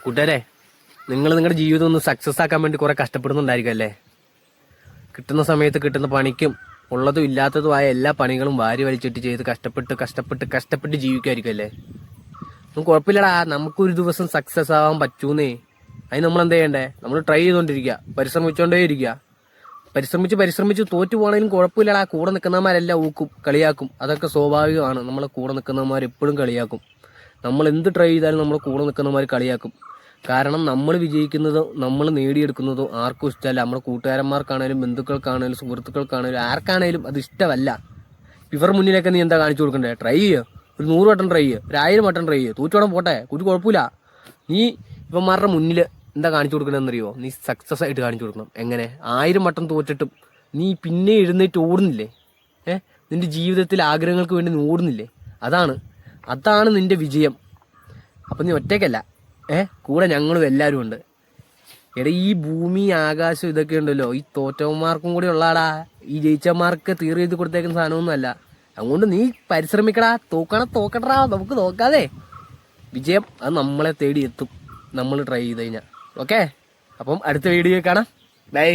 കൂട്ടുകാരെ, നിങ്ങൾ നിങ്ങളുടെ ജീവിതം ഒന്ന് സക്സസ് ആക്കാൻ വേണ്ടി കുറെ കഷ്ടപ്പെടുന്നുണ്ടായിരിക്കും അല്ലേ? കിട്ടുന്ന സമയത്ത് കിട്ടുന്ന പണിക്കും ഉള്ളതും ഇല്ലാത്തതുമായ എല്ലാ പണികളും വാരി വലിച്ചിട്ട് ചെയ്ത് കഷ്ടപ്പെട്ട് ജീവിക്കുമായിരിക്കും അല്ലേ? ഒന്നും കുഴപ്പമില്ലടാ, നമുക്കൊരു ദിവസം സക്സസ് ആവാൻ പറ്റൂന്നേ. അതിന് നമ്മൾ എന്താ ചെയ്യണ്ടേ? നമ്മൾ ട്രൈ ചെയ്തുകൊണ്ടിരിക്കുക, പരിശ്രമിച്ചുകൊണ്ടേ ഇരിക്കുക. പരിശ്രമിച്ച് തോറ്റു പോകണമെങ്കിലും കുഴപ്പമില്ലടാ. കൂടെ നിൽക്കുന്നവന്മാരെല്ലാം ഊക്കും, കളിയാക്കും. അതൊക്കെ സ്വാഭാവികമാണ്. നമ്മളെ കൂടെ നിൽക്കുന്നവന്മാർ എപ്പോഴും കളിയാക്കും. നമ്മൾ എന്ത് ട്രൈ ചെയ്താലും നമ്മളെ കൂടെ നിൽക്കുന്നവന്മാർ കളിയാക്കും. കാരണം നമ്മൾ വിജയിക്കുന്നതോ നമ്മൾ നേടിയെടുക്കുന്നതോ ആർക്കും ഇഷ്ടമല്ല. നമ്മുടെ കൂട്ടുകാരന്മാർക്കാണേലും ബന്ധുക്കൾക്കാണേലും സുഹൃത്തുക്കൾക്കാണേലും ആർക്കാണേലും അത് ഇഷ്ടമല്ല. ഇവർ മുന്നിലൊക്കെ നീ എന്താ കാണിച്ചു കൊടുക്കണ്ടേ? ട്രൈ ചെയ്യുക, ഒരു 100 വട്ടം ട്രൈ ചെയ്യുക, ഒരു 1000 വട്ടം ട്രൈ ചെയ്യുക. തോറ്റോടം പോട്ടെ, ഒരു കുഴപ്പമില്ല. നീ ഇവന്മാരുടെ മുന്നിൽ എന്താ കാണിച്ചു കൊടുക്കണമെന്നറിയോ? നീ സക്സസ് ആയിട്ട് കാണിച്ചു കൊടുക്കണം. എങ്ങനെ? 1000 വട്ടം തോറ്റിട്ടും നീ പിന്നെ എഴുന്നേറ്റ് ഓടുന്നില്ലേ? നിന്റെ ജീവിതത്തിൽ ആഗ്രഹങ്ങൾക്ക് വേണ്ടി നീ ഓടുന്നില്ലേ? അതാണ് നിന്റെ വിജയം. അപ്പം നീ ഒറ്റയ്ക്കല്ല, കൂടെ ഞങ്ങളും എല്ലാവരും ഉണ്ട്. എടാ, ഈ ഭൂമി ആകാശം ഇതൊക്കെ ഉണ്ടല്ലോ, ഈ തോറ്റവന്മാർക്കും കൂടി ഉള്ളാടാ. ഈ ജയിച്ചവന്മാർക്ക് തീർ ചെയ്ത് കൊടുത്തേക്കുന്ന സാധനമൊന്നും അല്ല. അതുകൊണ്ട് നീ പരിശ്രമിക്കടാ, തോക്കട്ടടാ. നമുക്ക് നോക്കാതെ വിജയം അത് നമ്മളെ തേടി എത്തും, നമ്മൾ ട്രൈ ചെയ്ത് കഴിഞ്ഞാൽ. ഓക്കെ, അപ്പം അടുത്ത വീഡിയോ കാണാം. ബൈ.